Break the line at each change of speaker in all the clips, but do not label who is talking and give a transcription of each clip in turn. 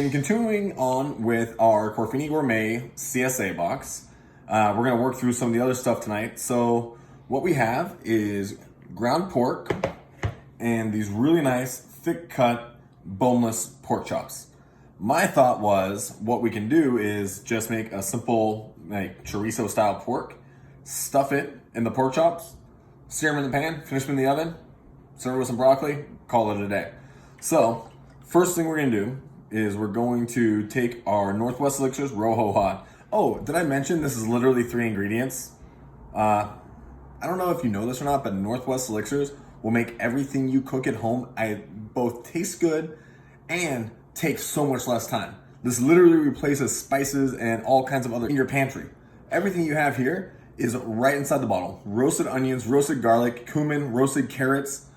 in continuing on with our Corfini Gourmet CSA box, we're going to work through some of the other stuff tonight. So what we have is ground pork and these really nice thick cut boneless pork chops. My thought was what we can do is just make a simple like chorizo style pork, stuff it in the pork chops, sear them in the pan, finish them in the oven, serve it with some broccoli, call it a day. So first thing we're going to do is we're going to take our Northwest Elixirs Rojo Hott. Oh, did I mention this is literally 3 ingredients? I don't know if you know this or not, but Northwest Elixirs will make everything you cook at home both taste good and take so much less time. This literally replaces spices and all kinds of other in your pantry. Everything you have here is right inside the bottle. Roasted onions, roasted garlic, cumin, roasted carrots,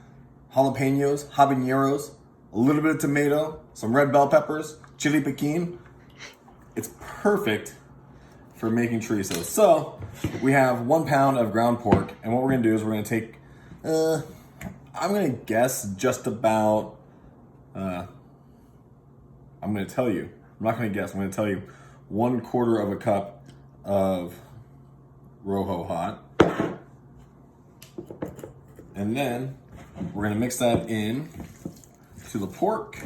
jalapenos, habaneros, a little bit of tomato, some red bell peppers, chili piquin. It's perfect for making chorizo. So we have 1 pound of ground pork, and what we're gonna do is we're gonna take, I'm gonna guess just about, I'm gonna tell you, I'm not gonna guess, I'm gonna tell you 1/4 of a cup of Rojo Hott. And then we're gonna mix that in to the pork.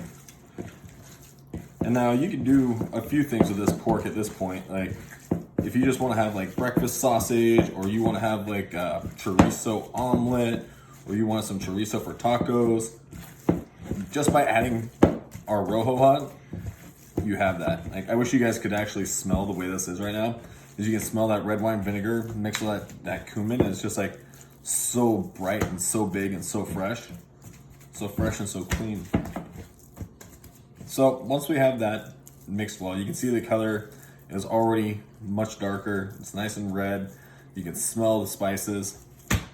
And now you can do a few things with this pork at this point. Like if you just want to have like breakfast sausage, or you want to have like a chorizo omelet, or you want some chorizo for tacos, just by adding our Rojo Hott, you have that. Like I wish you guys could actually smell the way this is right now, because you can smell that red wine vinegar mixed with that cumin, and it's just like so bright and so big and so fresh. So fresh and so clean. So once we have that mixed well, you can see the color is already much darker. It's nice and red. You can smell the spices.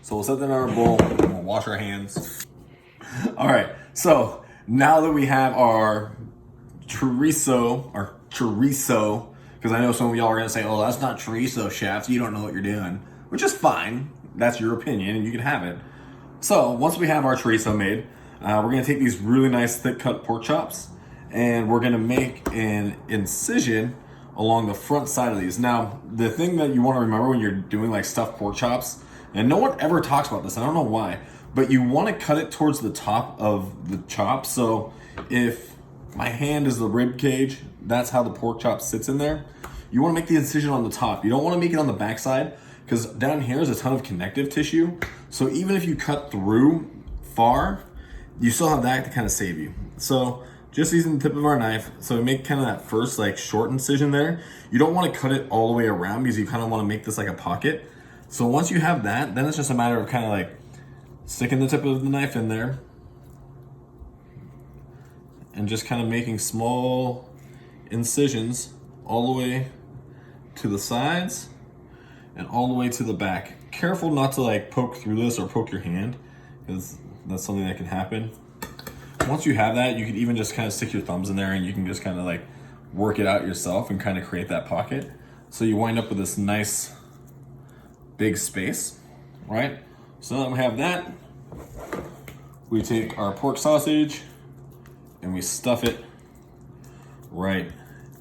So we'll set that in our bowl and we'll wash our hands. All right, so now that we have our chorizo, because I know some of y'all are gonna say, oh, that's not chorizo, chef, you don't know what you're doing, which is fine. That's your opinion and you can have it. So once we have our chorizo made, we're gonna take these really nice thick cut pork chops and we're gonna make an incision along the front side of these. Now, the thing that you wanna remember when you're doing like stuffed pork chops, and no one ever talks about this, I don't know why, but you wanna cut it towards the top of the chop. So if my hand is the rib cage, that's how the pork chop sits in there. You wanna make the incision on the top. You don't wanna make it on the back side, because down here is a ton of connective tissue. So even if you cut through far, you still have that to kind of save you. So just using the tip of our knife, so we make kind of that first like short incision there. You don't want to cut it all the way around because you kind of want to make this like a pocket. So once you have that, then it's just a matter of kind of like sticking the tip of the knife in there and just kind of making small incisions all the way to the sides and all the way to the back. Careful not to like poke through this or poke your hand, because that's something that can happen. Once you have that, you can even just kind of stick your thumbs in there and you can just kind of like work it out yourself and kind of create that pocket. So you wind up with this nice big space, right? So now that we have that, we take our pork sausage and we stuff it right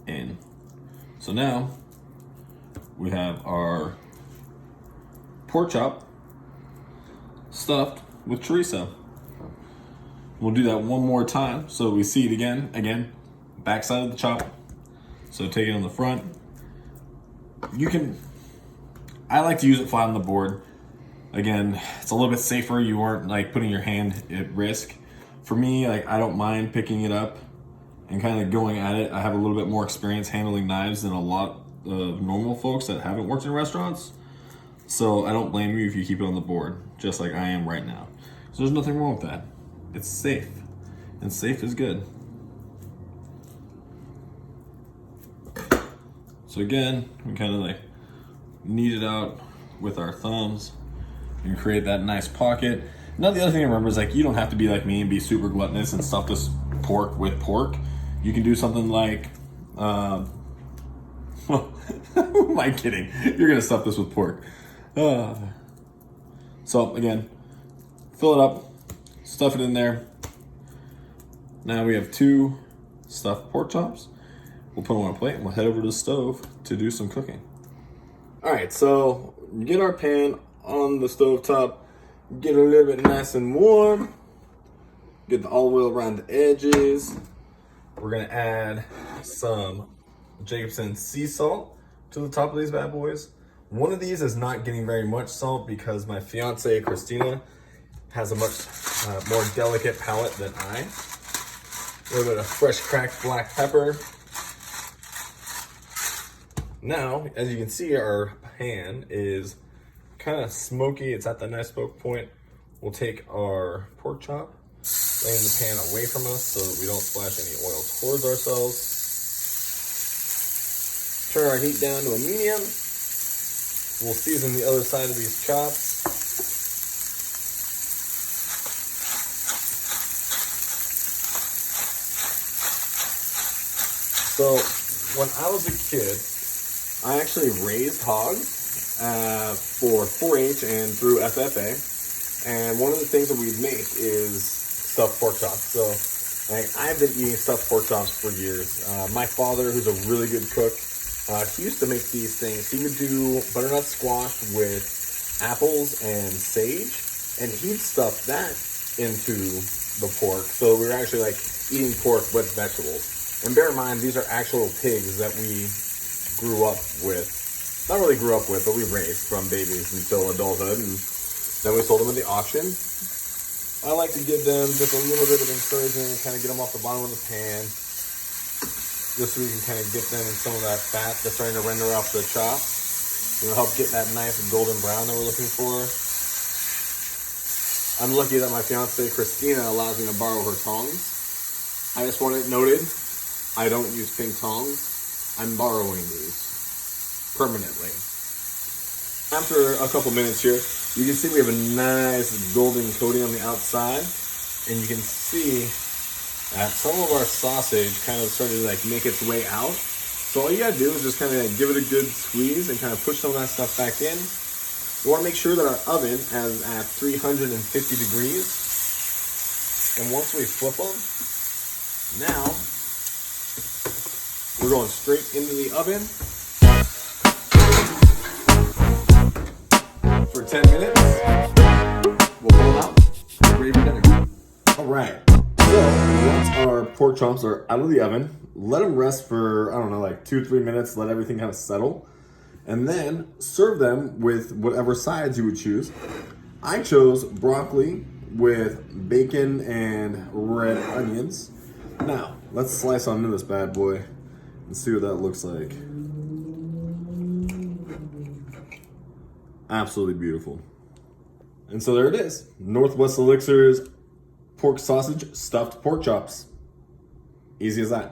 in. So now we have our pork chop stuffed with chorizo. We'll do that one more time so we see it again, back side of the chop. So take it on the front. I like to use it flat on the board. Again, it's a little bit safer. You aren't like putting your hand at risk. For me, like I don't mind picking it up and kind of going at it. I have a little bit more experience handling knives than a lot of normal folks that haven't worked in restaurants. So I don't blame you if you keep it on the board, just like I am right now. So there's nothing wrong with that. It's safe, and safe is good. So again, we kind of like knead it out with our thumbs and create that nice pocket. Now the other thing to remember is like you don't have to be like me and be super gluttonous and stuff this pork with pork. You can do something like, who am I kidding? You're gonna stuff this with pork. So again, fill it up, stuff it in there. Now we have 2 stuffed pork chops. we'll put them on a plate and we'll head over to the stove to do some cooking. All right, so get our pan on the stove top, get a little bit nice and warm, get the olive oil around the edges. We're gonna add some Jacobsen sea salt to the top of these bad boys. One of these is not getting very much salt because my fiance, Christina, has a much more delicate palate than I. A little bit of fresh cracked black pepper. Now, as you can see, our pan is kind of smoky. It's at the nice smoke point. We'll take our pork chop, lay in the pan away from us so that we don't splash any oil towards ourselves. Turn our heat down to a medium. We'll season the other side of these chops. So, when I was a kid, I actually raised hogs for 4-H and through FFA. And one of the things that we make is stuffed pork chops. So, like, I've been eating stuffed pork chops for years. My father, who's a really good cook, he used to make these things. He would do butternut squash with apples and sage, and he'd stuff that into the pork. So we were actually like eating pork with vegetables. And bear in mind, these are actual pigs that we grew up with. Not really grew up with, but we raised from babies until adulthood, and then we sold them at the auction. I like to give them just a little bit of encouragement and kind of get them off the bottom of the pan, just so we can kind of get them in some of that fat that's starting to render off the chops. It'll help get that nice golden brown that we're looking for. I'm lucky that my fiance Christina allows me to borrow her tongs. I just want it noted, I don't use pink tongs. I'm borrowing these permanently. After a couple minutes here, you can see we have a nice golden coating on the outside, and you can see that some of our sausage kind of started to like make its way out. So all you gotta do is just kind of like give it a good squeeze and kind of push some of that stuff back in. We want to make sure that our oven is at 350 degrees. And once we flip them, now we're going straight into the oven for 10 minutes. We'll pull them out. Ready for dinner. All right. So once our pork chops are out of the oven, let them rest for, I don't know, like 2-3 minutes. Let everything kind of settle. And then serve them with whatever sides you would choose. I chose broccoli with bacon and red onions. Now, let's slice on into this bad boy and see what that looks like. Absolutely beautiful. And so there it is. Northwest Elixirs pork sausage stuffed pork chops. Easy as that.